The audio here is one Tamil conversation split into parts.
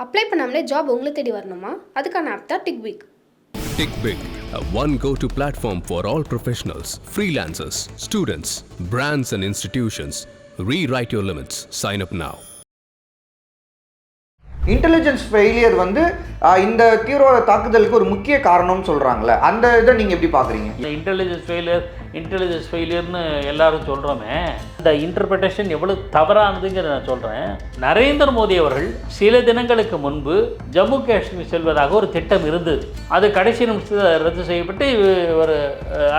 அப்ளை பண்ணாமலே ஜாப் உங்களை தேடி வரணுமா? அதுக்கான ஆப் தான் டிக்விக். TickBig, a one go-to platform for all professionals, freelancers, students, brands and institutions. Rewrite your limits. Sign up now. Intelligence failure வந்து இந்த தீவிரவாத தாக்குதலுக்கு ஒரு முக்கிய காரணம்னு சொல்கிறாங்களே, அந்த இதை நீங்கள் எப்படி பார்க்குறீங்க? இந்த இன்டெலிஜென்ஸ் ஃபெயிலியர்னு எல்லாரும் சொல்கிறோமே, இந்த இன்டர்பிரிட்டேஷன் எவ்வளோ தவறானதுங்கிறத நான் சொல்கிறேன். நரேந்திர மோடி அவர்கள் சில தினங்களுக்கு முன்பு ஜம்மு காஷ்மீர் செல்வதாக ஒரு திட்டம் இருந்தது. அது கடைசி நிமிஷத்தில் ரத்து செய்யப்பட்டு ஒரு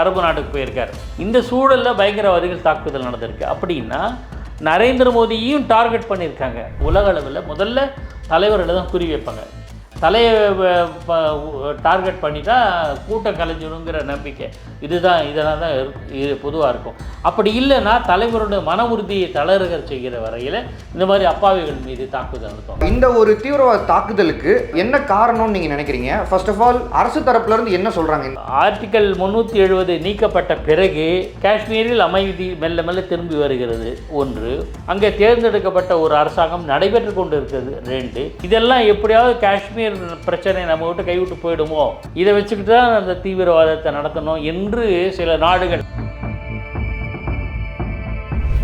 அரபு நாட்டுக்கு போயிருக்கார். இந்த சூழலில் பயங்கரவாதிகள் தாக்குதல் நடந்திருக்கு. அப்படின்னா நரேந்திர மோடியையும் டார்கெட் பண்ணியிருக்காங்க. உலக அளவில் முதல்ல தலைவர்களை தான் குறி வைப்பாங்க. தலையை டார்கெட் பண்ணிட்டா கூட்டம் கலைஞ்சிடுங்கிற நம்பிக்கை இதெல்லாம் தான் இது பொதுவாக இருக்கும். அப்படி இல்லைன்னா தலைவருடைய மன உறுதியை தளர்க செய்கிற வரையில் இந்த மாதிரி அப்பாவிகள் மீது தாக்குதல் நடத்தும். இந்த ஒரு தீவிரவாத தாக்குதலுக்கு என்ன காரணம்னு நீங்கள் நினைக்கிறீங்க? ஃபர்ஸ்ட் ஆஃப் ஆல் அரசு தரப்புலேருந்து என்ன சொல்கிறாங்க? ஆர்டிகல் 370 நீக்கப்பட்ட பிறகு காஷ்மீரில் அமைதி மெல்ல மெல்ல திரும்பி வருகிறது. ஒன்று, அங்கே தேர்ந்தெடுக்கப்பட்ட ஒரு அரசாங்கம் நடைபெற்று கொண்டு இருக்கிறது. 2, இதெல்லாம் எப்படியாவது காஷ்மீர் பிரச்சனை நம்ம விட்டு கைவிட்டு போயிடுமோ, இதை வச்சுக்கிட்டு தான் அந்த தீவிரவாதத்தை நடத்தணும் என்று சில நாடுகள்.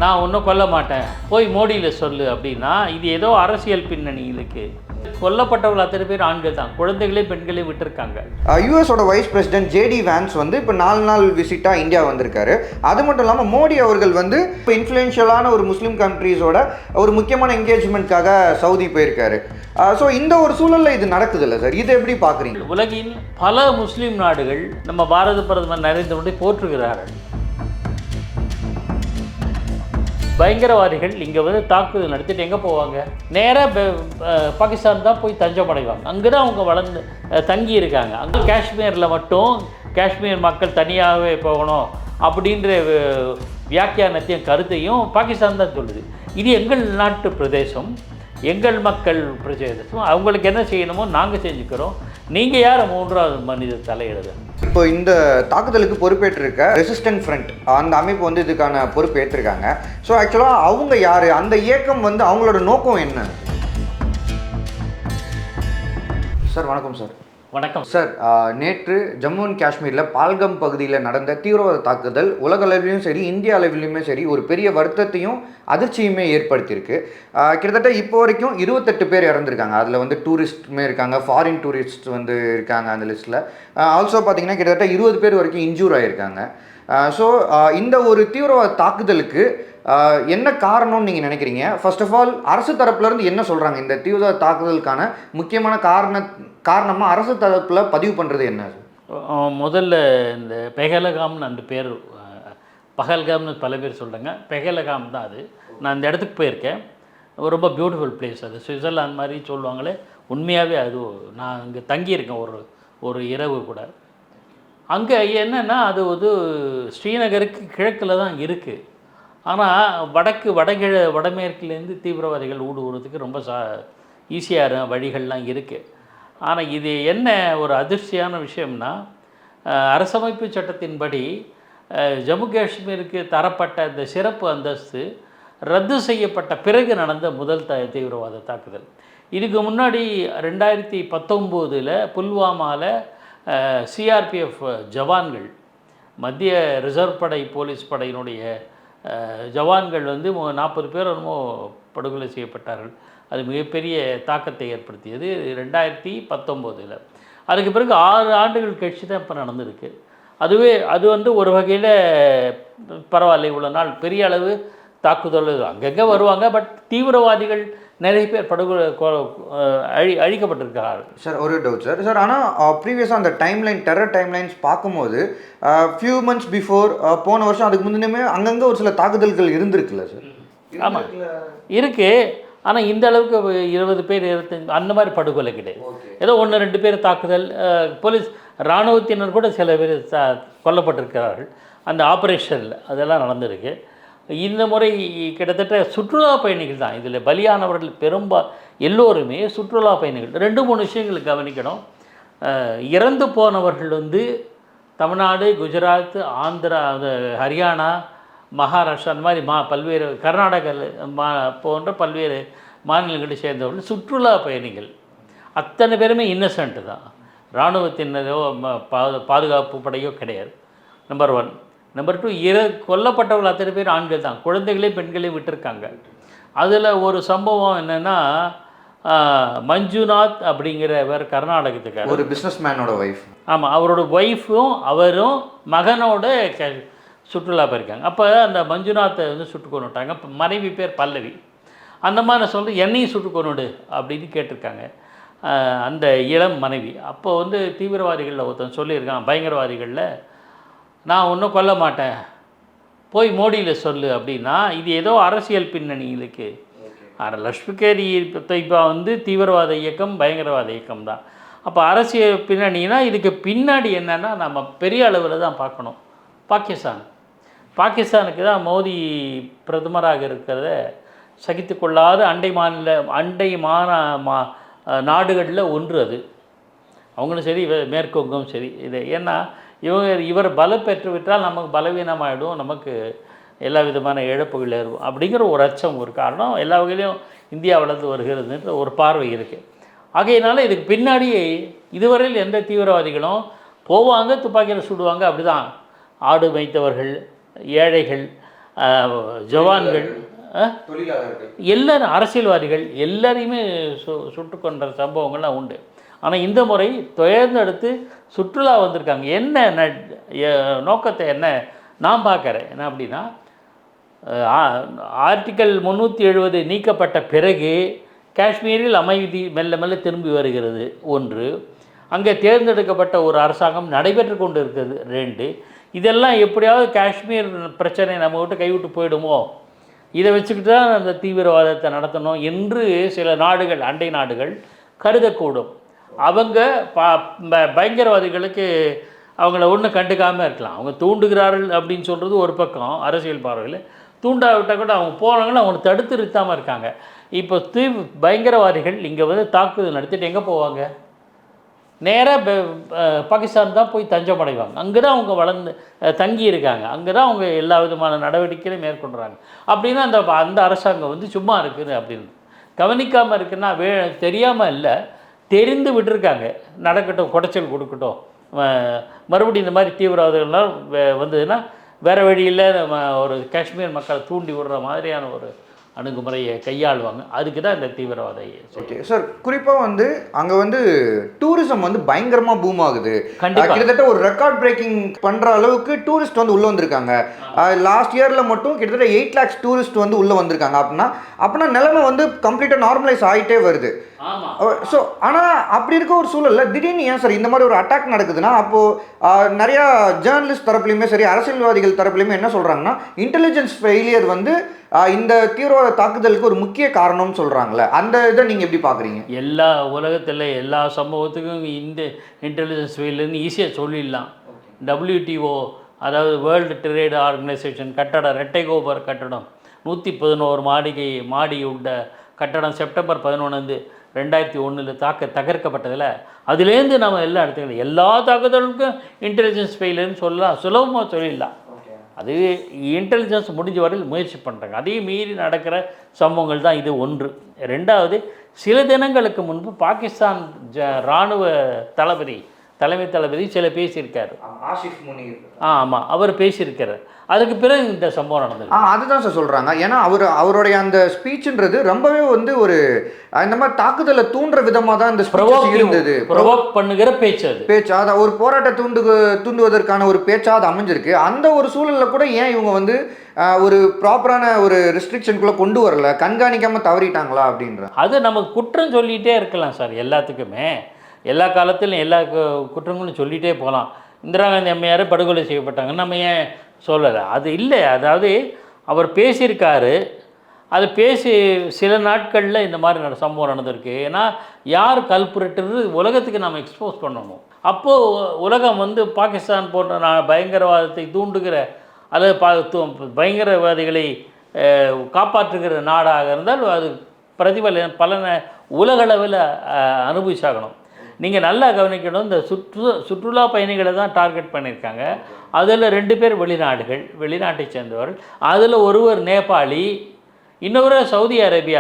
நான் ஒன்றும் கொல்ல மாட்டேன், போய் மோடியில் சொல்லு அப்படின்னா இது ஏதோ அரசியல் பின்னணி இருக்குது. கொல்லப்பட்டவர்கள் அத்தனை பேர் ஆண்கள் தான், குழந்தைகளையும் பெண்களையும் விட்டுருக்காங்க. யூஎஸோட வைஸ் பிரசிடென்ட் ஜேடி வேன்ஸ் வந்து இப்போ 4 நாள் விசிட்டாக இந்தியா வந்திருக்காரு. அது மட்டும் இல்லாமல் மோடி அவர்கள் வந்து இப்போ இன்ஃப்ளூயன்ஷியலான ஒரு முஸ்லீம் கண்ட்ரீஸோட ஒரு முக்கியமான என்கேஜ்மெண்ட்காக சவுதி போயிருக்காரு. ஸோ இந்த ஒரு சூழலில் இது நடக்குது இல்லை சார், இதை எப்படி பார்க்குறீங்க? உலகின் பல முஸ்லீம் நாடுகள் நம்ம பாரத பிரதமர் நரேந்திர மோடி போற்றுகிறார்கள். பயங்கரவாதிகள் இங்கே வந்து தாக்குதல் நடத்திட்டு எங்கே போவாங்க? நேராக பாகிஸ்தான் தான் போய் தஞ்சம் அடைவாங்க. அங்கே தான் அவங்க வளர்ந்து தங்கி இருக்காங்க. அங்கே காஷ்மீரில் மட்டும் காஷ்மீர் மக்கள் தனியாகவே போகணும் அப்படின்ற வியாக்கியானத்தையும் கருத்தையும் பாகிஸ்தான் தான் சொல்லுது. இது எங்கள் நாட்டு பிரதேசம், எங்கள் மக்கள் பிரதேசம், அவங்களுக்கு என்ன செய்யணுமோ நாங்கள் செஞ்சுக்கிறோம், நீங்கள் யார் 3வது மனிதர் தலையிடுது? இப்போ இந்த தாக்குதலுக்கு பொறுப்பேற்றிருக்க ரெசிஸ்டன்ட் ஃப்ரண்ட் அந்த அமைப்பு வந்து இதுக்கான பொறுப்பு ஏற்றிருக்காங்க. ஸோ ஆக்சுவலாக அவங்க யார், அந்த இயக்கம் வந்து அவங்களோட நோக்கம் என்ன? சார் வணக்கம். சார் வணக்கம் சார். நேற்று ஜம்மு அண்ட் காஷ்மீரில் பால்கம் பகுதியில் நடந்த தீவிரவாத தாக்குதல் உலக அளவிலையும் சரி இந்திய அளவிலையுமே சரி ஒரு பெரிய வருத்தத்தையும் அதிர்ச்சியுமே ஏற்படுத்தியிருக்கு. கிட்டத்தட்ட இப்போ வரைக்கும் 28 பேர் இறந்துருக்காங்க. அதில் வந்து டூரிஸ்ட்டுமே இருக்காங்க, ஃபாரின் டூரிஸ்ட் வந்து இருக்காங்க அந்த லிஸ்ட்டில். ஆல்சோ பார்த்திங்கன்னா கிட்டத்தட்ட 20 பேர் வரைக்கும் இன்ஜூர் ஆகியிருக்காங்க. ஸோ இந்த ஒரு தீவிரவாத தாக்குதலுக்கு என்ன காரணம்னு நீங்கள் நினைக்கிறீங்க? ஃபர்ஸ்ட் ஆஃப் ஆல் அரசு தரப்புலேருந்து என்ன சொல்கிறாங்க? இந்த தீவிரவாத தாக்குதலுக்கான முக்கியமான காரணமாக அரசு தரப்பில் பதிவு பண்ணுறது என்ன? முதல்ல இந்த பெஹலகாம்னு அந்த பேர், பஹல்காம்னு பல பேர் சொல்கிறாங்க, பெஹலகாம் தான் அது. நான் அந்த இடத்துக்கு போயிருக்கேன். ரொம்ப பியூட்டிஃபுல் பிளேஸ் அது. சுவிட்சர்லாந்து மாதிரி சொல்லுவாங்களே, உண்மையாகவே அது நான் அங்கே தங்கியிருக்கேன் ஒரு இரவு கூட. அங்கே என்னென்னா அது வந்து ஸ்ரீநகருக்கு கிழக்கில் தான் இருக்குது. ஆனால் வடமேற்குலேருந்து தீவிரவாதிகள் ஊடுருவதுக்கு ரொம்ப ஈஸியான வழிகள்லாம் இருக்குது. ஆனால் இது என்ன ஒரு அதிர்ச்சியான விஷயம்னா, அரசமைப்பு சட்டத்தின்படி ஜம்மு காஷ்மீருக்கு தரப்பட்ட இந்த சிறப்பு அந்தஸ்து ரத்து செய்யப்பட்ட பிறகு நடந்த முதல் தீவிரவாத தாக்குதல். இதுக்கு முன்னாடி 2019 புல்வாமாவில் சிஆர்பிஎஃப் ஜவான்கள், மத்திய ரிசர்வ் படை போலீஸ் படையினுடைய ஜவான்கள் வந்து 40 பேர் என்னமோ படுகொலை செய்யப்பட்டார்கள். அது மிகப்பெரிய தாக்கத்தை ஏற்படுத்தியது 2019. அதுக்கு பிறகு 6 ஆண்டுகள் கழிச்சு தான் இப்போ நடந்திருக்கு. அது வந்து ஒரு வகையில் பரவாயில்லை, இவ்வளோ நாள் பெரிய அளவு தாக்குதல் அங்கங்கே வருவாங்க. பட் தீவிரவாதிகள் நிறைய பேர் அழிக்கப்பட்டிருக்கிறார்கள். சார் ஒரு டவுட் சார். ஆனால் ப்ரீவியஸாக அந்த டெரர் டைம்லைன்ஸ் பார்க்கும்போது ஃபியூ மந்த்ஸ் பிஃபோர் போன வருஷம் அதுக்கு முன்னே அங்கங்கே ஒரு சில தாக்குதல்கள் இருந்திருக்குல்ல சார்? ஆமாம் இருக்குது. ஆனால் இந்த அளவுக்கு 20 பேர் 25 அந்த மாதிரி படுகொலை கிடையாது. ஏதோ 1-2 பேர் தாக்குதல், போலீஸ் இராணுவத்தினர் கூட சில பேர் கொல்லப்பட்டிருக்கிறார்கள் அந்த ஆப்ரேஷனில். அதெல்லாம் நடந்திருக்கு. இந்த முறை கிட்டத்தட்ட சுற்றுலா பயணிகள் தான் இதில் பலியானவர்கள். எல்லோருமே சுற்றுலா பயணிகள். 2-3 விஷயங்கள் கவனிக்கணும். இறந்து போனவர்கள் வந்து தமிழ்நாடு, குஜராத், ஆந்திரா, ஹரியானா, மகாராஷ்டிரா அந்த மாதிரி பல்வேறு கர்நாடகா போன்ற பல்வேறு மாநிலங்களை சேர்ந்தவர்கள் சுற்றுலா பயணிகள். அத்தனை பேருமே இன்னசென்ட்டு தான். இராணுவத்தினரோ பாதுகாப்பு படையோ கிடையாது. நம்பர் 1. நம்பர் 2, கொல்லப்பட்டவர்கள் அத்தனை பேர் ஆண்கள் தான். குழந்தைகளையும் பெண்களையும் விட்டுருக்காங்க. அதில் ஒரு சம்பவம் என்னென்னா, மஞ்சுநாத் அப்படிங்கிறவர் கர்நாடகத்துக்கார், ஒரு பிஸ்னஸ் மேனோட ஒய்ஃப். ஆமாம், அவரோட ஒய்ஃபும் அவரும் மகனோட சுற்றுலா போயிருக்காங்க. அப்போ அந்த மஞ்சுநாத்தை வந்து சுட்டு கொண்டுட்டாங்க. இப்போ மனைவி பேர் பல்லவி. அந்த மாதிரி நான் சொல்கிறேன், என்னையும் சுட்டு கொண்டுடு அப்படின்னு கேட்டிருக்காங்க அந்த இளம் மனைவி. அப்போ வந்து தீவிரவாதிகளில் ஒருத்தன் சொல்லியிருக்கான், பயங்கரவாதிகளில், நான் ஒன்றும் கொல்ல மாட்டேன், போய் மோடியில் சொல்லு அப்படின்னா, இது ஏதோ அரசியல் பின்னணி இருக்குது. லஷ்கர் தொய்பா வந்து தீவிரவாத இயக்கம், பயங்கரவாத இயக்கம் தான். அப்போ அரசியல் பின்னணினா இதுக்கு பின்னாடி என்னென்னா நம்ம பெரிய அளவில் தான் பார்க்கணும். பாகிஸ்தானுக்கு தான் மோடி பிரதமராக இருக்கிறத சகித்து கொள்ளாத அண்டை நாடுகளில் ஒன்று அது. அவங்களும் சரி, மேற்கொங்கும் சரி. இது ஏன்னா இவர் பலம் பெற்று விட்டால் நமக்கு பலவீனமாகிடும், நமக்கு எல்லா விதமான இழப்புகள் ஏறும் அப்படிங்கிற ஒரு அச்சம், ஒரு காரணம் எல்லா வகையிலையும் இந்தியா வளர்ந்து வருகிறதுன்ற ஒரு பார்வை இருக்குது. ஆகையினால இதுக்கு பின்னாடி இதுவரையில் எந்த தீவிரவாதிகளும் போவாங்க, துப்பாக்கியில் சுடுவாங்க, அப்படி தான். ஆடு வைத்தவர்கள், ஏழைகள், ஜவான்கள், எல்லாரும் அரசியல்வாதிகள் எல்லாரையுமே சுட்டு கொண்ட சம்பவங்கள்லாம் உண்டு. ஆனால் இந்த முறை தேர்ந்தெடுத்து சுற்றுலா வந்திருக்காங்க. என்ன நோக்கத்தை என்ன நான் பார்க்குறேன் என்ன அப்படின்னா, ஆர்டிக்கல் 370 நீக்கப்பட்ட பிறகு காஷ்மீரில் அமைதி மெல்ல மெல்ல திரும்பி வருகிறது 1. அங்கே தேர்ந்தெடுக்கப்பட்ட ஒரு அரசாங்கம் நடைபெற்று கொண்டு இருக்கிறது 2. இதெல்லாம் எப்படியாவது காஷ்மீர் பிரச்சனை நம்ம விட்டு கைவிட்டு போயிடுமோ, இதை வச்சுக்கிட்டு தான் அந்த தீவிரவாதத்தை நடத்தணும் என்று சில நாடுகள், அண்டை நாடுகள் கருதக்கூடும். அவங்க பயங்கரவாதிகளுக்கு அவங்கள ஒன்றும் கண்டுக்காமல் இருக்கலாம். அவங்க தூண்டுகிறார்கள் அப்படின்னு சொல்கிறது ஒரு பக்கம் அரசியல் பார்வையில், தூண்டாவிட்டால் கூட அவங்க போனாங்கன்னா அவங்களை தடுத்து நிறுத்தாமல் இருக்காங்க. இப்போ பயங்கரவாதிகள் இங்கே வந்து தாக்குதல் நடத்திட்டு எங்கே போவாங்க? நேராக பாகிஸ்தான் தான் போய் தஞ்சம் அடைவாங்க. அங்கே தான் அவங்க வளர்ந்து தங்கி இருக்காங்க. அங்கே தான் அவங்க எல்லா விதமான நடவடிக்கைகளையும் மேற்கொள்கிறாங்க. அப்படின்னா அந்த அரசாங்கம் வந்து சும்மா இருக்குது அப்படின்னு கவனிக்காமல் இருக்குன்னா, தெரியாமல் இல்லை, தெரிந்து விட்டுருக்காங்க. நடக்கட்டும், குடைச்சல் கொடுக்கட்டும், மறுபடியும் இந்த மாதிரி தீவிரவாதிகள்லாம் வந்ததுன்னா வேறு வழியில் ஒரு காஷ்மீர் மக்களை தூண்டி விடுற மாதிரியான ஒரு அணுகுமுறையை கையாளுவாங்க. அதுக்கு தான் இந்த தீவிரவாத. ஓகே சார், குறிப்பாக வந்து அங்கே வந்து டூரிசம் வந்து பயங்கரமாக பூம் ஆகுது. கிட்டத்தட்ட ஒரு ரெக்கார்ட் பிரேக்கிங் பண்ணுற அளவுக்கு டூரிஸ்ட் வந்து உள்ளே வந்திருக்காங்க. லாஸ்ட் இயரில் மட்டும் கிட்டத்தட்ட 8 lakhs டூரிஸ்ட் வந்து உள்ளே வந்திருக்காங்க. அப்படின்னா நிலைமை வந்து கம்ப்ளீட்டாக நார்மலைஸ் ஆகிட்டே வருது. ஸோ ஆனால் அப்படி இருக்க ஒரு சூழலில் திடீர்னு ஏன் சார் இந்த மாதிரி ஒரு அட்டாக் நடக்குதுன்னா, அப்போது நிறையா ஜேர்னலிஸ்ட் தரப்புலையுமே சரி, அரசியல்வாதிகள் தரப்புலையுமே என்ன சொல்கிறாங்கன்னா, இன்டெலிஜென்ஸ் ஃபெயிலியர் வந்து இந்த தீவிரவாத தாக்குதலுக்கு ஒரு முக்கிய காரணம்னு சொல்கிறாங்களே, அந்த இதை நீங்கள் எப்படி பார்க்குறீங்க? எல்லா உலகத்தில் எல்லா சம்பவத்துக்கும் இந்த இன்டெலிஜென்ஸ் ஃபெயிலியர்னு ஈஸியாக சொல்லிடலாம். WTO, அதாவது வேர்ல்டு ட்ரேட் ஆர்கனைசேஷன் கட்டடம், ரெட்டை கோபுர கட்டடம், 111 மாடி உள்ள கட்டடம் செப்டம்பர் 11, 2001 தகர்க்கப்பட்டதில், அதுலேருந்து நம்ம எல்லாம் எடுத்துக்கலாம். எல்லா தாக்குதலுக்கும் இன்டெலிஜென்ஸ் ஃபெயிலியர்னு சொல்லலாம், சுலபமாக சொல்லிடலாம். அது இன்டெலிஜென்ஸ் முடிஞ்ச வரையில் முயற்சி பண்ணுறாங்க. அதையும் மீறி நடக்கிற சம்பவங்கள் தான் இது 1. 2வது, சில தினங்களுக்கு முன்பு பாகிஸ்தான் இராணுவ தலைமை தளபதி சில பேசியிருக்காரு. ஆசிஃப் முனீர். ஆமாம், அவர் பேசியிருக்காரு. அதுக்கு பிறகு இந்த சம்பவம் நடந்தது. அதுதான் சார் சொல்கிறாங்க. ஏன்னா அவருடைய அந்த ஸ்பீச்சுன்றது ரொம்பவே வந்து ஒரு இந்த மாதிரி தாக்குதலை தூண்டுற விதமாக தான் இந்த இருந்தது. ப்ரொவோக் பண்ணுகிற பேச்சு, அதான் ஒரு போராட்ட தூண்டுவதற்கான ஒரு பேச்சாக அது அமைஞ்சிருக்கு. அந்த ஒரு சூழலில் கூட ஏன் இவங்க வந்து ஒரு ப்ராப்பரான ஒரு ரெஸ்ட்ரிக்ஷனுக்குள்ளே கொண்டு வரல, கண்காணிக்காமல் தவறிட்டாங்களா அப்படின்ற அது நமக்கு குற்றம் சொல்லிகிட்டே இருக்கலாம் சார். எல்லாத்துக்குமே எல்லா காலத்திலும் எல்லா குற்றங்களும் சொல்லிகிட்டே போகலாம். இந்திரா காந்தி அம்மையார் படுகொலை செய்யப்பட்டாங்கன்னு நம்ம ஏன் சொல்லலை? அது இல்லை. அதாவது அவர் பேசியிருக்காரு, அது பேசி சில நாட்களில் இந்த மாதிரி சம்பவம் நடந்திருக்கு. ஏன்னா யார் கல்புரட்டுறது உலகத்துக்கு நம்ம எக்ஸ்போஸ் பண்ணணும். அப்போது உலகம் வந்து பாகிஸ்தான் போன்ற பயங்கரவாதத்தை தூண்டுகிற அல்லது பயங்கரவாதிகளை காப்பாற்றுகிற நாடாக இருந்தால் அது பலனை உலகளவில் அனுபவிச்சாகணும். நீங்கள் நல்லா கவனிக்கணும், இந்த சுற்றுலா பயணிகளை தான் டார்கெட் பண்ணியிருக்காங்க. அதில் 2 பேர் வெளிநாட்டை சேர்ந்தவர்கள், அதில் ஒருவர் நேபாளி, இன்னொரு சவுதி அரேபியா,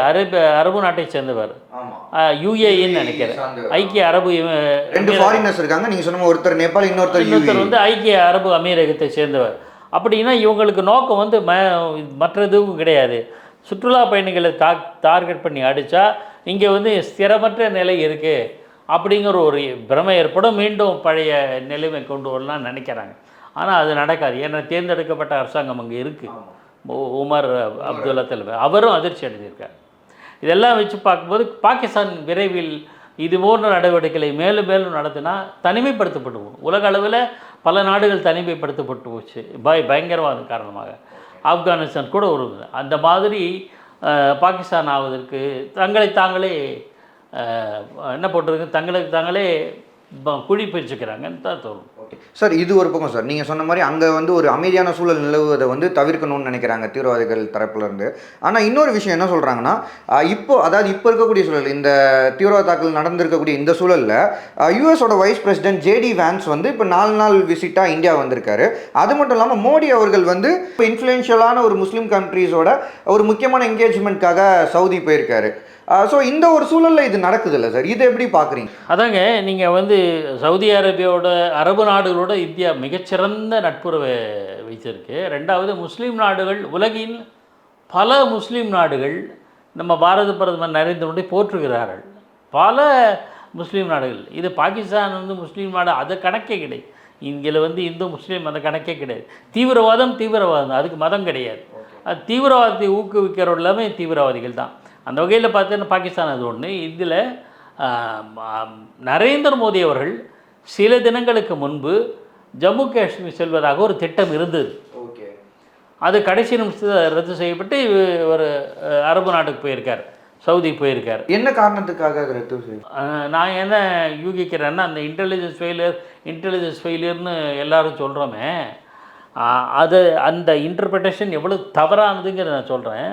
அரபு நாட்டை சேர்ந்தவர், யுஏஇன்னு நினைக்கிறேன், ஐக்கிய அரபு 2 ஃபாரினர்ஸ் இருக்காங்க. நீங்கள் சொன்ன ஒருத்தர் நேபாள், இன்னொருத்தர் வந்து ஐக்கிய அரபு அமீரகத்தை சேர்ந்தவர். அப்படின்னா இவங்களுக்கு நோக்கம் வந்து மற்ற எதுவும் கிடையாது. சுற்றுலா பயணிகளை டார்கெட் பண்ணி அடித்தா இங்கே வந்து ஸ்திரமற்ற நிலை இருக்குது அப்படிங்கிற ஒரு பிரமை ஏற்படும். மீண்டும் பழைய நிலைமை கொண்டு வரலாம்னு நினைக்கிறாங்க. ஆனால் அது நடக்காது. ஏன்னா தேர்ந்தெடுக்கப்பட்ட அரசாங்கம் அங்கே இருக்குது. உமர் அப்துல்லா தலைவர் அவரும் அதிர்ச்சி அடைஞ்சிருக்கார். இதெல்லாம் வச்சு பார்க்கும்போது பாகிஸ்தான் விரைவில் இது போன்ற நடவடிக்கைகளை மேலும் மேலும் நடத்தினா தனிமைப்படுத்தப்பட்டு போகும். உலக அளவில் பல நாடுகள் தனிமைப்படுத்தப்பட்டு போச்சு பயங்கரவாதம் காரணமாக. ஆப்கானிஸ்தான் கூட ஒரு அந்த மாதிரி பாகிஸ்தான் ஆவதற்கு தங்களை தாங்களே என்ன போட்டிருக்கு, தங்களுக்கு தாங்களே குழி பிரிச்சுக்கிறாங்கன்னு தான் தோணும். சார் இது ஒரு பக்கம் சார், நீங்கள் சொன்ன மாதிரி அங்கே வந்து ஒரு அமைதியான சூழல் நிலவுவதை வந்து தவிர்க்கணும்னு நினைக்கிறாங்க தீவிரவாதிகள் தரப்புலேருந்து. ஆனால் இன்னொரு விஷயம் என்ன சொல்கிறாங்கன்னா, இப்போ இருக்கக்கூடிய சூழல், இந்த தீவிரவாத தாக்குதல் நடந்திருக்கக்கூடிய இந்த சூழலில் யூஎஸோட வைஸ் பிரசிடென்ட் ஜேடி வேன்ஸ் வந்து இப்போ 4 நாள் விசிட்டாக இந்தியா வந்திருக்காரு. அது மட்டும் இல்லாமல் மோடி அவர்கள் வந்து இப்போ இன்ஃப்ளூயன்ஷியலான ஒரு முஸ்லீம் கண்ட்ரீஸோட ஒரு முக்கியமான என்கேஜ்மெண்ட்காக சவுதி போயிருக்காரு. ஸோ இந்த ஒரு சூழலில் இது நடக்குதுல்ல சார், இதை எப்படி பார்க்குறீங்க? அதாங்க, நீங்கள் வந்து சவுதி அரேபியாவோட அரபு நாடுகளோட இந்தியா மிகச்சிறந்த நட்புறவை வைத்திருக்கு. ரெண்டாவது, முஸ்லீம் நாடுகள், உலகின் பல முஸ்லீம் நாடுகள் நம்ம பாரத பிரதமர் நரேந்திர மோடி போற்றுகிறார்கள். பல முஸ்லீம் நாடுகள். இது பாகிஸ்தான் வந்து முஸ்லீம் நாடு, அது கணக்கே கிடையாது. இங்கே வந்து இந்து முஸ்லீம் அந்த கணக்கே கிடையாது. தீவிரவாதம் அதுக்கு மதம் கிடையாது. அது தீவிரவாதத்தை ஊக்குவிக்கிறவங்க எல்லாமே தீவிரவாதிகள் தான். அந்த வகையில் பார்த்தீங்கன்னா பாகிஸ்தான் அது ஒன்று. இதில் நரேந்திர மோடி அவர்கள் சில தினங்களுக்கு முன்பு ஜம்மு காஷ்மீர் செல்வதாக ஒரு திட்டம் இருந்தது. அது கடைசி நிமிஷத்தில் ரத்து செய்யப்பட்டு ஒரு அரபு நாட்டுக்கு போயிருக்கார், சவுதி போயிருக்கார். என்ன காரணத்துக்காக ரத்து செய்ய? நான் என்ன யூகிக்கிறேன்னா, அந்த இன்டெலிஜென்ஸ் ஃபெயிலியர்னு எல்லாரும் சொல்கிறோமே, அது அந்த இன்டர்பிரிட்டேஷன் எவ்வளோ தவறானதுங்கிறத நான் சொல்கிறேன்.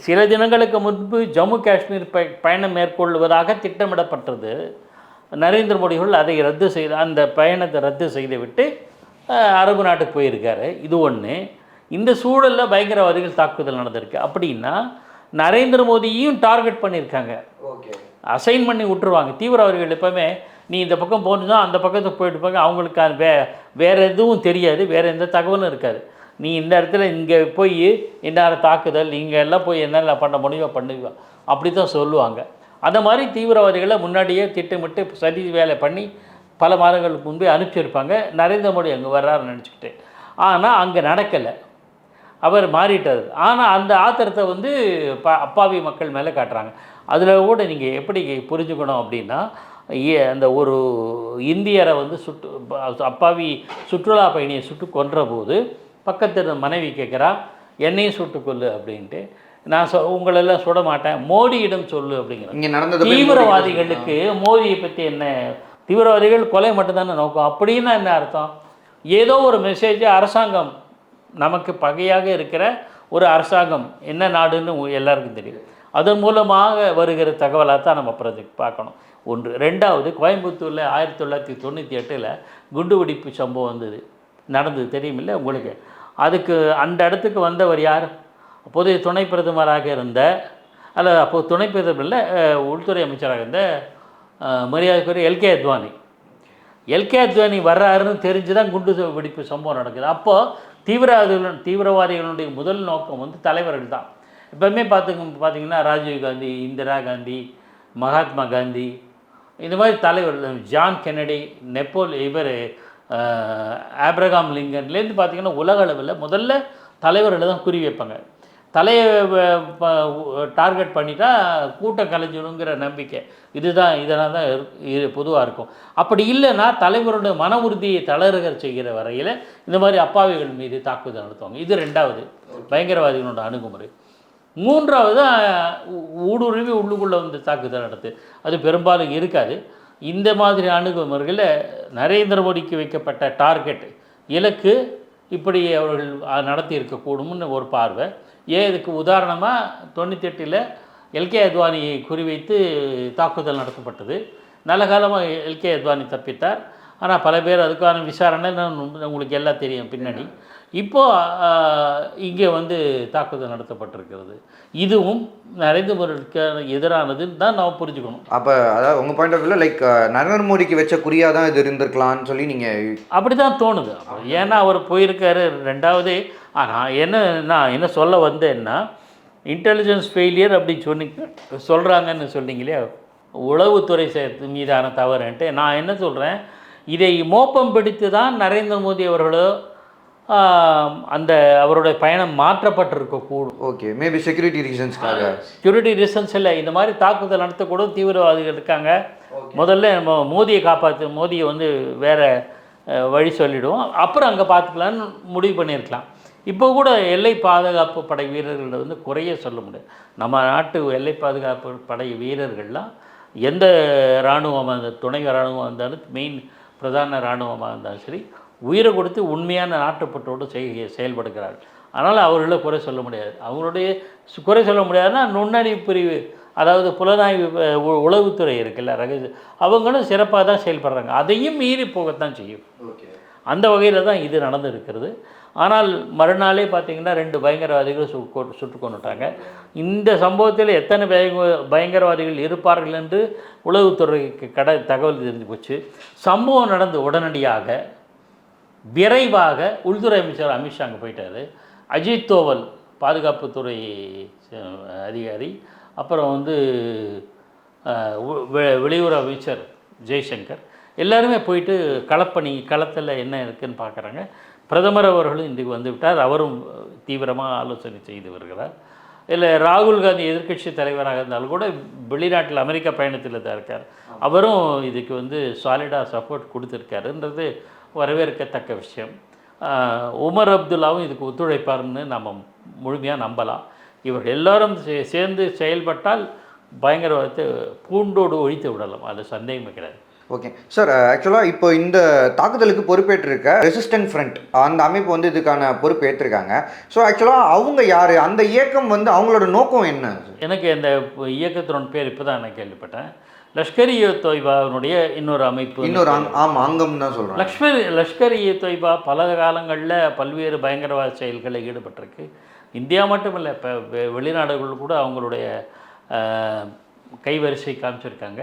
சில தினங்களுக்கு முன்பு ஜம்மு காஷ்மீர் பயணம் மேற்கொள்வதாக திட்டமிடப்பட்டது. நரேந்திர மோடிகள் அதை அந்த பயணத்தை ரத்து செய்துவிட்டு அரபு நாட்டுக்கு போயிருக்காரு. இது ஒன்று. இந்த சூழலில் பயங்கரவாதிகள் தாக்குதல் நடந்திருக்கு. அப்படின்னா நரேந்திர மோடியையும் டார்கெட் பண்ணியிருக்காங்க, அசைன் பண்ணி விட்டுருவாங்க. தீவிரவாதிகள் எப்போவுமே நீ இந்த பக்கம் போகணுன்னா அந்த பக்கத்துக்கு போயிட்டு போங்க, அவங்களுக்கு வேறு எதுவும் தெரியாது, வேறு எந்த தகவலும் இருக்காது. நீ இந்த இடத்துல இங்கே போய் என்னால் தாக்குதல், நீங்கள் எல்லாம் போய் என்னால் பண்ண முடியுமா பண்ணுவா, அப்படி தான் சொல்லுவாங்க. அந்த மாதிரி தீவிரவாதிகளை முன்னாடியே திட்டமிட்டு சதி வேலை பண்ணி பல மாதங்களுக்கு முன்பே அனுப்பிச்சிருப்பாங்க. நரேந்திர மோடி அங்கே வர்றாருன்னு நினச்சிக்கிட்டு. ஆனால் அங்கே நடக்கலை, அவர் மாறிட்டார். ஆனால் அந்த ஆத்திரத்தை வந்து அப்பாவி மக்கள் மேலே காட்டுறாங்க. அதில் கூட நீங்கள் எப்படி புரிஞ்சுக்கணும் அப்படின்னா, அந்த ஒரு இந்தியரை வந்து அப்பாவி சுற்றுலா பயணியை சுட்டு கொன்ற போது பக்கத்தில் மனைவி கேட்குறா, என்னையும் சுட்டுக்கொள்ளு அப்படின்ட்டு. நான் உங்களெல்லாம் சுட மாட்டேன், மோடியிடம் சொல்லு அப்படிங்கிற. தீவிரவாதிகளுக்கு மோடியை பற்றி என்ன, தீவிரவாதிகள் கொலை மட்டும்தானே நோக்கம். அப்படின்னா என்ன அர்த்தம்? ஏதோ ஒரு மெசேஜ், அரசாங்கம் நமக்கு பகையாக இருக்கிற ஒரு அரசாங்கம் என்ன நாடுன்னு எல்லாருக்கும் தெரியும். அதன் மூலமாக வருகிற தகவலாக தான் நம்ம பார்க்கணும். ஒன்று. ரெண்டாவது, கோயம்புத்தூரில் 1998 குண்டுவெடிப்பு சம்பவம் நடந்தது தெரியுமில்ல உங்களுக்கு. அதுக்கு அந்த இடத்துக்கு வந்தவர் யார்? அப்போதைய துணை பிரதமராக இருந்த, அப்போது துணை பிரதமர் இல்லை, உள்துறை அமைச்சராக இருந்த மரியாதைக்குரிய எல்கே அத்வானி வர்றாருன்னு தெரிஞ்சு தான் குண்டு வெடிப்பு சம்பவம் நடக்குது. அப்போது தீவிரவாதிகளுடைய முதல் நோக்கம் வந்து தலைவர்கள் தான். எப்போவுமே பார்த்தீங்கன்னா ராஜீவ் காந்தி, இந்திரா காந்தி, மகாத்மா காந்தி, இந்த மாதிரி தலைவர்கள், ஜான் கென்னடி, இவர் ஆப்ரகாம் லிங்கன்லேருந்து பார்த்தீங்கன்னா உலக அளவில் முதல்ல தலைவர்களை தான் குறி வைப்பாங்க. தலையை டார்கெட் பண்ணிட்டா கூட்டம் கலைஞ்சிடுங்கிற நம்பிக்கை இதனால் தான் பொதுவாக இருக்கும். அப்படி இல்லைன்னா தலைவரோட மன உறுதியை தளர்க செய்கிற வரையில் இந்த மாதிரி அப்பாவிகள் மீது தாக்குதல் நடத்துவாங்க. இது ரெண்டாவது பயங்கரவாதிகளோட அணுகுமுறை. மூன்றாவது, ஊடுருவி உள்ளுக்குள்ளே வந்து தாக்குதல் நடத்து. அது பெரும்பாலும் இருக்காது. இந்த மாதிரி அணுகுமுறைகளில் நரேந்திர மோடிக்கு வைக்கப்பட்ட டார்கெட் இலக்கு இப்படி அவர்கள் நடத்தி இருக்கக்கூடும்னு ஒரு பார்வை. இதுக்கு உதாரணமாக 98 எல்கே அத்வானியை குறிவைத்து தாக்குதல் நடத்தப்பட்டது. நல்ல காலமாக எல்கே அத்வானி தப்பித்தார். ஆனால் பல பேர் அதுக்கான விசாரணை உங்களுக்கு எல்லாம் தெரியும் பின்னணி. இப்போது இங்கே வந்து தாக்குதல் நடத்தப்பட்டிருக்கிறது. இதுவும் நரேந்திர மோடிக்கு எதிரானதுன்னு தான் நாம் புரிஞ்சுக்கணும். அப்போ அதாவது உங்கள் பாயிண்ட் ஆஃப் வியூவில் லைக் நரேந்திர மோடிக்கு வச்ச குறியாக தான் இது இருந்திருக்கலாம்னு சொல்லி நீங்கள் அப்படி தான் தோணுது. ஏன்னா அவர் போயிருக்காரு. ரெண்டாவது நான் என்ன சொல்ல வந்தேன்னா, இன்டெலிஜென்ஸ் ஃபெயிலியர் அப்படி சொல்கிறாங்கன்னு சொன்னீங்களே, உளவுத்துறை மீதான தவறுன்ட்டு. நான் என்ன சொல்கிறேன், இதை மோப்பம் பிடித்து தான் நரேந்திர மோடி அவர்களோ அந்த அவருடைய பயணம் மாற்றப்பட்டிருக்கக்கூடும். ஓகே, மேபி செக்யூரிட்டி ரீசன்ஸ்க்காக. செக்யூரிட்டி ரீசன்ஸ் இல்லை, இந்த மாதிரி தாக்குதல் நடத்தக்கூடும் தீவிரவாதிகள் இருக்காங்க. முதல்ல நம்ம மோதியை வந்து வேறு வழி சொல்லிவிடுவோம், அப்புறம் அங்கே பார்த்துக்கலான்னு முடிவு பண்ணியிருக்கலாம். இப்போ கூட எல்லை பாதுகாப்பு படை வீரர்களை வந்து குறைய சொல்ல முடியாது. நம்ம நாட்டு எல்லை பாதுகாப்பு படை வீரர்கள்லாம் எந்த இராணுவமாக இருந்தாலும், துணை இராணுவமாக இருந்தாலும், மெயின் பிரதான இராணுவமாக இருந்தாலும் சரி, உயிரை கொடுத்து உண்மையான நாட்டுப்பற்றோடு செயல்படுகிறார்கள். அதனால் அவர்களை குறை சொல்ல முடியாது. அவங்களுடைய குறை சொல்ல முடியாதுன்னா நுண்ணறிவு பிரிவு, அதாவது புலனாய்வு உளவுத்துறை இருக்குல்ல, அவங்களும் சிறப்பாக தான் செயல்படுறாங்க. அதையும் மீறி போகத்தான் செய்யும். அந்த வகையில் தான் இது நடந்திருக்கிறது. ஆனால் மறுநாளே பார்த்திங்கன்னா 2 பயங்கரவாதிகள் சுட்டு கொண்டுட்டாங்க. இந்த சம்பவத்தில் எத்தனை பயங்கரவாதிகள் இருப்பார்கள் என்று உளவுத்துறைக்கு தகவல் தெரிஞ்சு போச்சு. சம்பவம் நடந்து உடனடியாக விரைவாக உள்துறை அமைச்சர் அமித்ஷா அங்கே போயிட்டார். அஜித் தோவல் பாதுகாப்புத்துறை அதிகாரி, அப்புறம் வந்து வெளியுறவு அமைச்சர் ஜெய்சங்கர் எல்லாருமே போயிட்டு களத்தில் என்ன இருக்குதுன்னு பார்க்குறாங்க. பிரதமர் அவர்களும் இன்றைக்கு வந்து விட்டார். அவரும் தீவிரமாக ஆலோசனை செய்து வருகிறார். இல்லை, ராகுல் காந்தி எதிர்க்கட்சி தலைவராக இருந்தாலும் கூட வெளிநாட்டில் அமெரிக்கா பயணத்தில் தான் இருக்கார். அவரும் இதுக்கு வந்து சாலிடாக சப்போர்ட் கொடுத்துருக்காருன்றது வரவேற்கத்தக்க விஷயம். உமர் அப்துல்லாவும் இதுக்கு ஒத்துழைப்பார்னு நம்ம முழுமையாக நம்பலாம். இவர்கள் எல்லாரும் சேர்ந்து செயல்பட்டால் பயங்கரவாதத்தை பூண்டோடு ஒழித்து விடலாம், அது சந்தேகமே கிடையாது. ஓகே சார், ஆக்சுவலாக இப்போ இந்த தாக்குதலுக்கு பொறுப்பேற்றிருக்க ரெசிஸ்டன்ட் ஃப்ரண்ட் அந்த அமைப்பு வந்து இதுக்கான பொறுப்பு ஏற்றிருக்காங்க. ஸோ ஆக்சுவலாக அவங்க யார், அந்த இயக்கம் வந்து அவங்களோட நோக்கம் என்ன? எனக்கு இந்த இயக்கத்தினோட பேர் இப்போ தான் நான் கேள்விப்பட்டேன். லஷ்கர் இ தொய்பாவினுடைய இன்னொரு அமைப்பு, ஆமாம் அங்கம் தான் சொல்கிறேன். லஷ்கர் இ தொய்பா பல காலங்களில் பல்வேறு பயங்கரவாத செயல்களில் ஈடுபட்டிருக்கு. இந்தியா மட்டுமில்லை, இப்போ வெளிநாடுகள் கூட அவங்களுடைய கைவரிசை காமிச்சிருக்காங்க.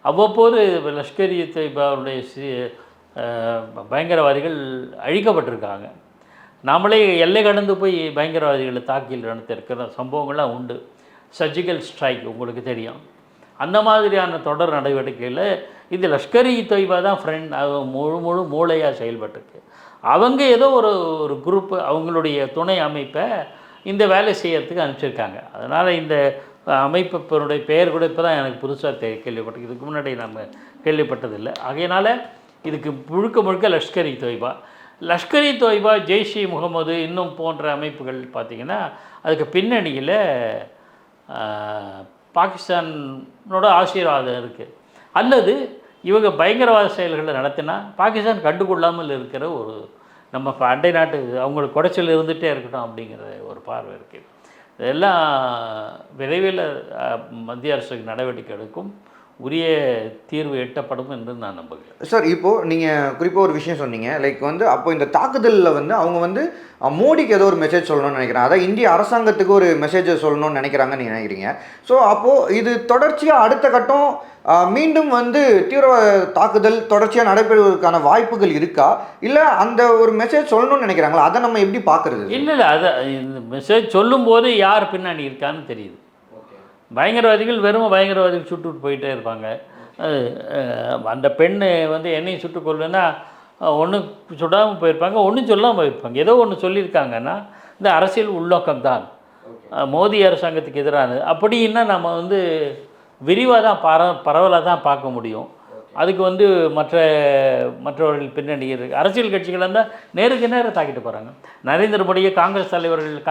அவ்வப்போது லஷ்கர் இ தொய்பாவுடைய பயங்கரவாதிகள் அழிக்கப்பட்டிருக்காங்க. நாமளே எல்லை கடந்து போய் பயங்கரவாதிகளை தாக்கில் நடத்திருக்கிற சம்பவங்கள்லாம் உண்டு. சர்ஜிக்கல் ஸ்ட்ரைக் உங்களுக்கு தெரியும். அந்த மாதிரியான தொடர் நடவடிக்கையில் இது லஷ்கர் இ தொய்பா தான் முழு மூளையாக செயல்பட்டுருக்கு. அவங்க ஏதோ ஒரு குரூப்பு, அவங்களுடைய துணை அமைப்பை இந்த வேலை செய்யறதுக்கு அனுப்பிச்சிருக்காங்க. அதனால் இந்த அமைப்பினுடைய பெயர் கூட இப்போ தான் எனக்கு புதுசாக கேள்விப்பட்டிருக்கு. இதுக்கு முன்னாடி நம்ம கேள்விப்பட்டதில்லை. ஆகையினால் இதுக்கு முழுக்க லஷ்கர் இ தொய்பா. லஷ்கர் இ தொய்பா, ஜெய்ஷ் இ முகமது இன்னும் போன்ற அமைப்புகள் பார்த்திங்கன்னா அதுக்கு பின்னணியில் பாகிஸ்தானோட ஆசீர்வாதம் இருக்குது. அல்லது இவங்க பயங்கரவாத செயல்களை நடத்தினா பாகிஸ்தான் கண்டுகொள்ளாமல் இருக்கிற ஒரு நம்ம அண்டை நாட்டு அவங்களுக்கு குடைச்சல் இருந்துகிட்டே இருக்கட்டும் அப்படிங்கிற ஒரு பார்வை இருக்குது. இதெல்லாம் விரைவில் மத்திய அரசுக்கு நடவடிக்கை எடுக்கும், உரிய தீர்வு எட்டப்படும் என்று நான் நம்புகிறேன். சார், இப்போது நீங்கள் குறிப்பாக ஒரு விஷயம் சொன்னீங்க, லைக் வந்து அப்போ இந்த தாக்குதலில் வந்து அவங்க வந்து மோடிக்கு ஏதோ ஒரு மெசேஜ் சொல்லணும்னு நினைக்கிறேன், அதாவது இந்திய அரசாங்கத்துக்கு ஒரு மெசேஜை சொல்லணும்னு நினைக்கிறாங்கன்னு நீங்கள் நினைக்கிறீங்க. ஸோ அப்போது இது தொடர்ச்சியாக அடுத்த கட்டம் மீண்டும் வந்து தீவிரவாத தாக்குதல் தொடர்ச்சியாக நடைபெறுவதற்கான வாய்ப்புகள் இருக்கா, இல்லை அந்த ஒரு மெசேஜ் சொல்லணும்னு நினைக்கிறாங்களா, அதை நம்ம எப்படி பார்க்குறது? இல்லை, அதை இந்த மெசேஜ் சொல்லும்போது யார் பின்னாடி இருக்கான்னு தெரியுது. பயங்கரவாதிகள் பயங்கரவாதிகள் சுட்டுட்டு போயிட்டே இருப்பாங்க. அந்த பெண்ணு வந்து என்னையும் சுட்டுக்கொள்ளுன்னா ஒன்று சுடாமல் போயிருப்பாங்க, ஒன்றும் சொல்லாமல் போயிருப்பாங்க. ஏதோ ஒன்று சொல்லியிருக்காங்கன்னா இந்த அரசியல் உள்நோக்கம்தான் மோடி அரசாங்கத்துக்கு எதிரானது. அப்படின்னா நம்ம வந்து விரிவாக தான் பரவலாக தான் பார்க்க முடியும். அதுக்கு வந்து மற்றவர்கள் பின்னணி இருக்குது. அரசியல் கட்சிகள் இருந்தால் நேருக்கு நேரம் தாக்கிட்டு போகிறாங்க. நரேந்திர மோடியை காங்கிரஸ் தலைவர்கள்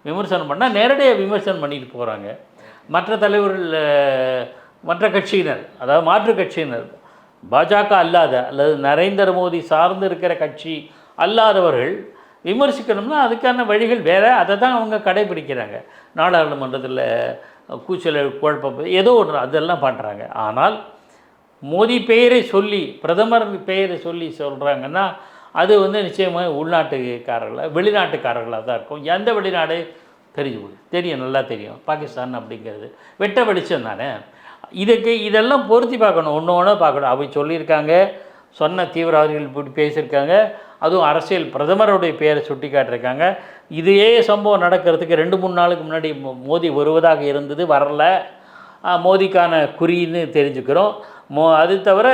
விமர்சனம் பண்ணால் நேரடியாக விமர்சனம் பண்ணிட்டு போகிறாங்க. மற்ற தலைவர்கள், மற்ற கட்சியினர், அதாவது மாற்று கட்சியினர், பாஜக அல்லாத அல்லது நரேந்திர மோடி சார்ந்து இருக்கிற கட்சி அல்லாதவர்கள் விமர்சிக்கணும்னா அதுக்கான வழிகள் வேறு, அதை தான் அவங்க கடைபிடிக்கிறாங்க. நாடாளுமன்றத்தில் கூச்சல் குழப்பம் ஏதோ ஒன்று அதெல்லாம் பண்ணுறாங்க. ஆனால் மோடி பெயரை சொல்லி, பிரதமர் பெயரை சொல்லி சொல்கிறாங்கன்னா அது வந்து நிச்சயமாக உள்நாட்டுக்காரர்களாக வெளிநாட்டுக்காரர்களாக தான் இருக்கும். எந்த வெளிநாடு தெரியும், நல்லா தெரியும். பாகிஸ்தான் அப்படிங்கிறது வெட்ட வெளிச்சம் தானே. இதெல்லாம் பொருத்தி பார்க்கணும், ஒன்று ஒன்றா பார்க்கணும். அவை சொல்லியிருக்காங்க, சொன்ன தீவிரவாதிகள் இப்படி பேசியிருக்காங்க, அதுவும் அரசியல் பிரதமருடைய பேரை சுட்டி காட்டியிருக்காங்க. இதே சம்பவம் நடக்கிறதுக்கு 2-3 நாளுக்கு முன்னாடி மோடி வருவதாக இருந்தது, வரல. மோடிக்கான குறின்னு தெரிஞ்சுக்கிறோம். அது தவிர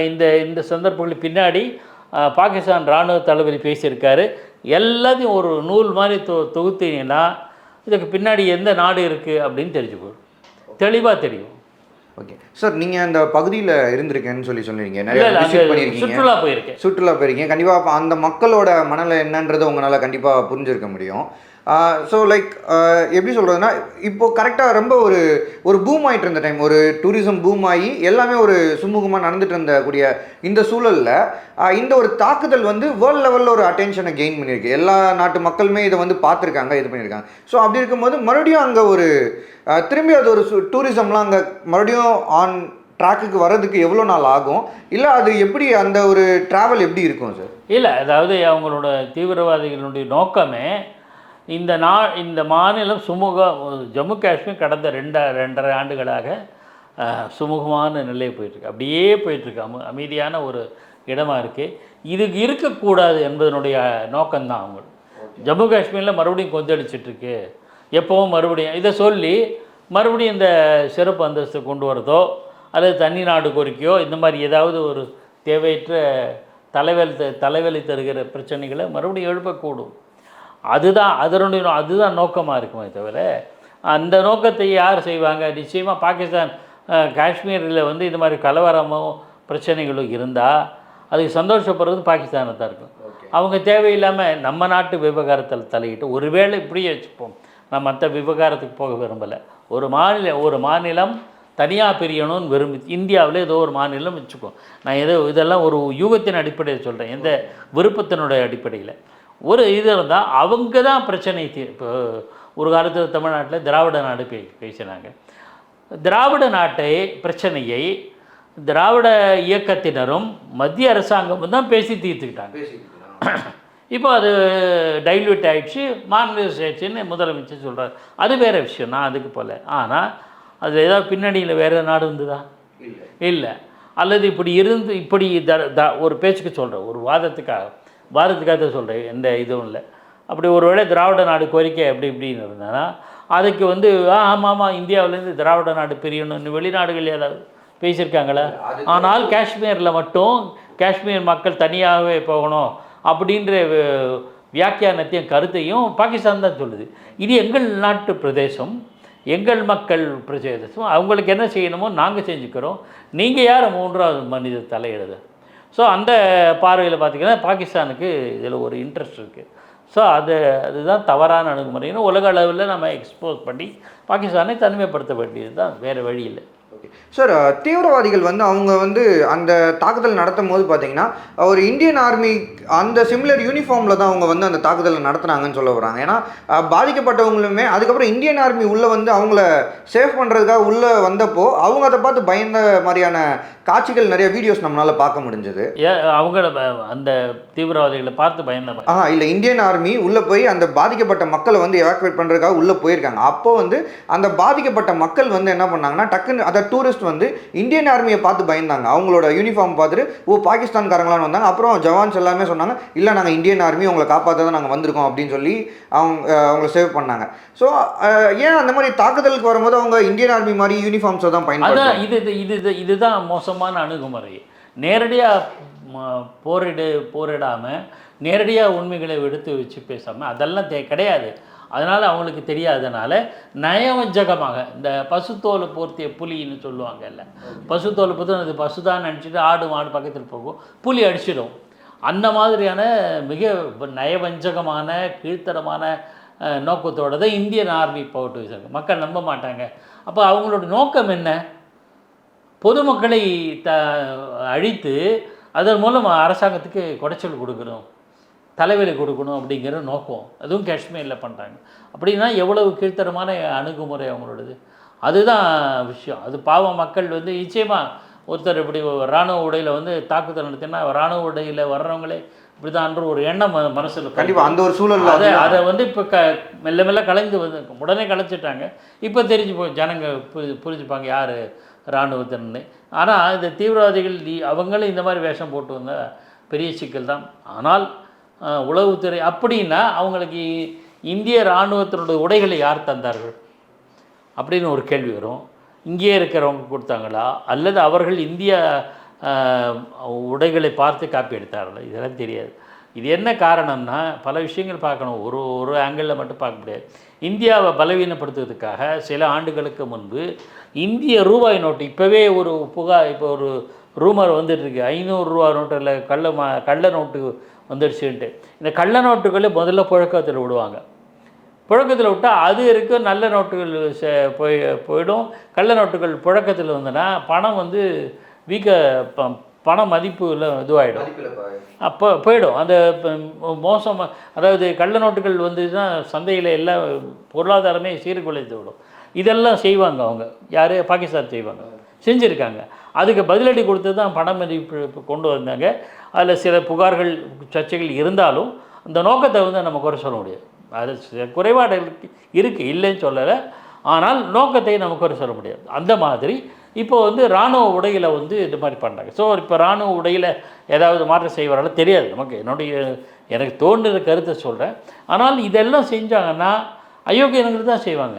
இந்த சந்தர்ப்பங்களுக்கு பின்னாடி பாகிஸ்தான் இராணுவ தளபதி பேசியிருக்காரு. எல்லாத்தையும் ஒரு நூல் மாதிரி தொகுத்தீங்கன்னா இதுக்கு பின்னாடி எந்த நாடு இருக்குது அப்படின்னு தெரிஞ்சுக்கணும், தெளிவாக தெரியும். ஓகே சார், நீங்கள் அந்த பகுதியில் இருந்திருக்கேன்னு சொன்னீங்க, நிறைய விசிட் பண்ணியிருக்கீங்க, சுற்றுலா போயிருக்கீங்க. கண்டிப்பாக அந்த மக்களோட மனநிலை என்னன்றதை உங்களால் கண்டிப்பாக புரிஞ்சிருக்க முடியும். ஸோ லைக் எப்படி சொல்கிறதுனா, இப்போது கரெக்டாக ரொம்ப ஒரு பூம் ஆகிட்டு இருந்த டைம், ஒரு டூரிசம் பூம் ஆகி எல்லாமே ஒரு சுமூகமாக நடந்துட்டு இருந்தக்கூடிய இந்த சூழலில் இந்த ஒரு தாக்குதல் வந்து வேர்ல்டு லெவலில் ஒரு அட்டென்ஷனை கெயின் பண்ணியிருக்கு. எல்லா நாட்டு மக்களுமே இதை வந்து பார்த்துருக்காங்க, இது பண்ணியிருக்காங்க. ஸோ அப்படி இருக்கும்போது மறுபடியும் அங்கே ஒரு திரும்பி அது ஒரு டூரிசம்லாம் அங்கே மறுபடியும் ஆன் ட்ராக்குக்கு வர்றதுக்கு எவ்வளோ நாள் ஆகும், இல்லை அது எப்படி அந்த ஒரு ட்ராவல் எப்படி இருக்கும் சார்? இல்லை, அதாவது அவங்களோட தீவிரவாதிகளுடைய நோக்கமே இந்த மாநிலம் ஜம்மு காஷ்மீர் கடந்த 2.5 ஆண்டுகளாக சுமூகமான நிலையை போயிட்டுருக்கு, அப்படியே போயிட்டுருக்கு. அமைதியான ஒரு இடமா இருக்குது. இது இருக்கக்கூடாது என்பதனுடைய நோக்கம்தான் அவங்க. ஜம்மு காஷ்மீரில் மறுபடியும் கொந்தளிச்சிட்ருக்கு, எப்போவும் மறுபடியும் இதை சொல்லி மறுபடியும் இந்த சிறப்பு அந்தஸ்து கொண்டு வரதோ அல்லது தனி நாடு கோரிக்கையோ இந்த மாதிரி ஏதாவது ஒரு தேவையற்ற தலைவலி தருகிற பிரச்சனைகளை மறுபடியும் எழுப்பக்கூடும். அதுதான் நோக்கமாக இருக்குமே தவிர அந்த நோக்கத்தை யார் செய்வாங்க? நிச்சயமாக பாகிஸ்தான் காஷ்மீரில் வந்து இது மாதிரி கலவரமோ பிரச்சனைகளும் இருந்தால் அதுக்கு சந்தோஷப்படுறது பாகிஸ்தானை தான் இருக்கும். அவங்க தேவையில்லாமல் நம்ம நாட்டு விவகாரத்தில் தலையிட்டு, ஒருவேளை இப்படியே வச்சுப்போம், நான் மற்ற விவகாரத்துக்கு போக விரும்பலை, ஒரு மாநிலம் தனியாக பிரியணும்னு விரும்பி இந்தியாவில் ஏதோ ஒரு மாநிலம் வச்சுக்கோம். நான் இதெல்லாம் ஒரு யூகத்தின் அடிப்படையில் சொல்கிறேன், எந்த விருப்பத்தினுடைய அடிப்படையில். ஒரு இது இருந்தால் அவங்க தான் பிரச்சனை இப்போ ஒரு காலத்தில் தமிழ்நாட்டில் திராவிட நாடு பேசினாங்க. திராவிட நாட்டை பிரச்சனையை திராவிட இயக்கத்தினரும் மத்திய அரசாங்கமும் தான் பேசி தீர்த்துக்கிட்டாங்க. இப்போ அது டைல்யூட் ஆகிடுச்சு, மாநிலஸ் ஆயிடுச்சுன்னு முதலமைச்சர் சொல்கிறார். அது வேறு விஷயம், நான் அதுக்கு போகல. ஆனால் அது ஏதாவது பின்னணியில் வேறு நாடு இருந்ததா? இல்லை. அல்லது இப்படி ஒரு பேச்சுக்கு சொல்கிறேன், ஒரு வாதத்துக்காக சொல்கிறேன், எந்த இதுவும் இல்லை. அப்படி ஒருவேளை திராவிட நாடு கோரிக்கை இப்படின்னு இருந்ததுன்னா அதுக்கு வந்து ஆமாம் இந்தியாவிலேருந்து திராவிட நாடு பிரியணும்னு வெளிநாடுகள் ஏதாவது பேசியிருக்காங்களா? ஆனால் காஷ்மீரில் மட்டும் காஷ்மீர் மக்கள் தனியாகவே போகணும் அப்படின்ற வியாக்கியானத்தையும் கருத்தையும் பாகிஸ்தான் தான் சொல்லுது. இது எங்கள் நாட்டு பிரதேசம், எங்கள் மக்கள் பிரதேசம், அவங்களுக்கு என்ன செய்யணுமோ நாங்கள் செஞ்சுக்கிறோம், நீங்கள் யார் 3வது மனித தலையிடுது? ஸோ அந்த பார்வையில் பார்த்திங்கன்னா பாகிஸ்தானுக்கு இதில் ஒரு இன்ட்ரெஸ்ட் இருக்குது. ஸோ அதுதான் தவறான அணுகுமுறைன்னு உலக அளவில் நம்ம எக்ஸ்போஸ் பண்ணி பாகிஸ்தானை தனிமைப்படுத்த வேண்டியது தான், வேறு வழி இல்லை. சார், தீவிரவாதிகள் வந்து அவங்க வந்து அந்த தாக்குதல் நடத்தும் போது பார்த்தீங்கன்னா ஒரு இந்தியன் ஆர்மி அந்த சிமிலர் யூனிஃபார்மில் தான் அவங்க வந்து அந்த தாக்குதலை நடத்துனாங்கன்னு சொல்ல வராங்க. ஏன்னா பாதிக்கப்பட்டவங்களுமே அதுக்கப்புறம் இந்தியன் ஆர்மி உள்ளே வந்து அவங்கள சேஃப் பண்ணுறதுக்காக உள்ளே வந்தப்போ அவங்க அதை பார்த்து பயந்த மாதிரியான காட்சிகள் நிறைய வீடியோஸ் நம்மளால் பார்க்க முடிஞ்சது. அவங்கள அந்த தீவிரவாதிகளை பார்த்து பயந்த இல்லை, இந்தியன் ஆர்மி உள்ளே போய் அந்த பாதிக்கப்பட்ட மக்களை வந்து எவாக்குவேட் பண்ணுறதுக்காக உள்ளே போயிருக்காங்க. அப்போ வந்து அந்த பாதிக்கப்பட்ட மக்கள் வந்து என்ன பண்ணாங்கன்னா டக்குன்னு அதை டூரிஸ்ட் வந்து இந்தியன் ஆர்மியை பார்த்து பயந்தாங்க. அவங்களோட யூனிஃபார்ம் பார்த்துட்டு பாகிஸ்தான்காரங்களான்னு வந்தாங்க. அப்புறம் ஜவான்ஸ் எல்லாமே சொன்னாங்க, இல்லை நாங்கள் இந்தியன் ஆர்மி உங்களை காப்பாற்ற தான் நாங்கள் வந்திருக்கோம் அப்படின்னு சொல்லி அவங்கள சேவ் பண்ணாங்க. ஸோ ஏன் அந்த மாதிரி தாக்குதலுக்கு வரும்போது அவங்க இந்தியன் ஆர்மி மாதிரி யூனிஃபார்ம்ஸை தான் பயன்படுத்துறாங்க? இதுதான் மோசமான அணுகுமுறை. நேரடியாக போரிடாமல் நேரடியாக உண்மைகளை எடுத்து வச்சு பேசாமல் அதெல்லாம் கிடையாது. அதனால் அவங்களுக்கு தெரியாதனால நயவஞ்சகமாக இந்த பசுத்தோலை போர்த்திய புலின்னு சொல்லுவாங்கல்ல, பசுத்தோலை பொறுத்து அது பசுதான் நினச்சிட்டு ஆடு மாடு பக்கத்தில் போகும், புலி அடிச்சிடும். அந்த மாதிரியான மிக நயவஞ்சகமான கீழ்த்தரமான நோக்கத்தோடு தான் இந்தியன் ஆர்மி போட்டு வச்சாங்க. மக்கள் நம்ப மாட்டாங்க. அப்போ அவங்களோட நோக்கம் என்ன? பொதுமக்களை அழித்து அதன் மூலம் அரசாங்கத்துக்கு குடைச்சல் கொடுக்கணும், தலைவலி கொடுக்கணும் அப்படிங்கிற நோக்கம். அதுவும் காஷ்மீரில் பண்ணுறாங்க. அப்படின்னா எவ்வளவு கீழ்த்தரமான அணுகுமுறை அவங்களோடது. அதுதான் விஷயம். அது பாவம் மக்கள் வந்து நிச்சயமாக ஒருத்தர் இப்படி இராணுவ உடையில் வந்து தாக்குதல் நடத்தினா இராணுவ உடையில் வர்றவங்களே இப்படிதான்ற ஒரு எண்ணம் மனசில் கண்டிப்பாக அந்த ஒரு சூழல் அதை வந்து இப்போ மெல்ல மெல்ல கலைந்து வந்து உடனே கலைச்சிட்டாங்க. இப்போ தெரிஞ்சு போய் ஜனங்க புரிஞ்சுப்பாங்க யார் இராணுவத்தினு. ஆனால் இந்த தீவிரவாதிகள் அவங்களும் இந்த மாதிரி வேஷம் போட்டு வந்த பெரிய சிக்கல் தான். ஆனால் உளவுத்துறை அப்படின்னா அவங்களுக்கு இந்திய இராணுவத்தினுடைய உடைகளை யார் தந்தார்கள் அப்படின்னு ஒரு கேள்வி வரும். இங்கேயே இருக்கிறவங்க கொடுத்தாங்களா அல்லது அவர்கள் இந்திய உடைகளை பார்த்து காப்பி எடுத்தார்களா? இதெல்லாம் தெரியாது. இது என்ன காரணம்னா பல விஷயங்கள் பார்க்கணும். ஒரு ஆங்கிளில் மட்டும் பார்க்க முடியாது. இந்தியாவை பலவீனப்படுத்துவதற்காக சில ஆண்டுகளுக்கு முன்பு இந்திய ரூபாய் நோட்டு இப்போவே ஒரு இப்போ ஒரு ரூமர் வந்துட்டுருக்கு, 500 ரூபா நோட்டில் கள்ள நோட்டு வந்துடுச்சுன்ட்டு. இந்த கள்ள நோட்டுகளை முதல்ல புழக்கத்தில் விடுவாங்க. புழக்கத்தில் விட்டால் அது இருக்கும், நல்ல நோட்டுகள் போயிடும். கள்ள நோட்டுகள் புழக்கத்தில் வந்தனா பணம் வந்து பண மதிப்பில் இதுவாகிடும், அப்போ போயிடும். அந்த மோசமாக அதாவது கள்ள நோட்டுகள் வந்துன்னா சந்தையில் எல்லாம் பொருளாதாரமே சீர்குலைத்து விடும். இதெல்லாம் செய்வாங்க அவங்க. யார்? பாகிஸ்தான் செய்வாங்க, செஞ்சுருக்காங்க. அதுக்கு பதிலடி கொடுத்து தான் பண மதிப்பு கொண்டு வந்தாங்க. அதில் சில புகார்கள் சர்ச்சைகள் இருந்தாலும் அந்த நோக்கத்தை வந்து நம்ம குறை சொல்ல முடியாது. அது குறைபாடுகள் இருக்குது, இல்லைன்னு சொல்லலை. ஆனால் நோக்கத்தை நம்ம குறை சொல்ல முடியாது. அந்த மாதிரி இப்போ வந்து இராணுவ உடையில் வந்து இது மாதிரி பண்ணுறாங்க. ஸோ இப்போ இராணுவ உடையில் ஏதாவது மாற்றம் செய்வார்கள் தெரியாது நமக்கு. எனக்கு தோன்றுற கருத்தை சொல்கிறேன். ஆனால் இதெல்லாம் செஞ்சாங்கன்னா அயோக்கியனுங்கிறது தான் செய்வாங்க.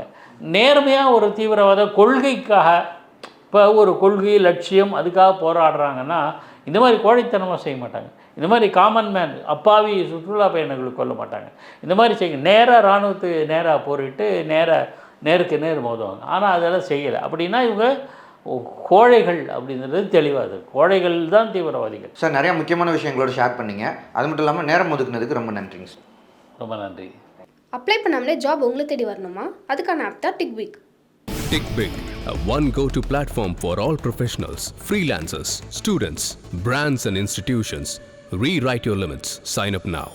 நேர்மையாக ஒரு தீவிரவாத கொள்கைக்காக இப்போ ஒரு கொள்கை லட்சியம் அதுக்காக போராடுறாங்கன்னா இந்த மாதிரி கோழைத்தனமாக செய்ய மாட்டாங்க. இந்த மாதிரி காமன் மேன் அப்பாவி சுற்றுலா பயணிகளுக்கு கொல்ல மாட்டாங்க. இந்த மாதிரி செய்ய நேராக இராணுவத்துக்கு நேராக போரிட்டு நேருக்கு நேர் மோதுவாங்க. ஆனால் அதெல்லாம் செய்யலை. அப்படின்னா இவங்க கோழைகள் அப்படிங்கிறது தெளிவாது. கோழைகள் தான் தீவிரவாதிகள். சார் நிறையா முக்கியமான விஷயங்களோட ஷேர் பண்ணிங்க. அது மட்டும் இல்லாமல் நேரம் ஒதுக்குனதுக்கு ரொம்ப நன்றிங்க சார். ரொம்ப நன்றி. அப்ளை பண்ணாமலே ஜாப் உங்களை தேடி வரணுமா? அதுக்கான ஆப் தான் டிக்பிக். TickBig, a one go-to platform for all professionals, freelancers, students, brands and institutions. Rewrite your limits. Sign up now.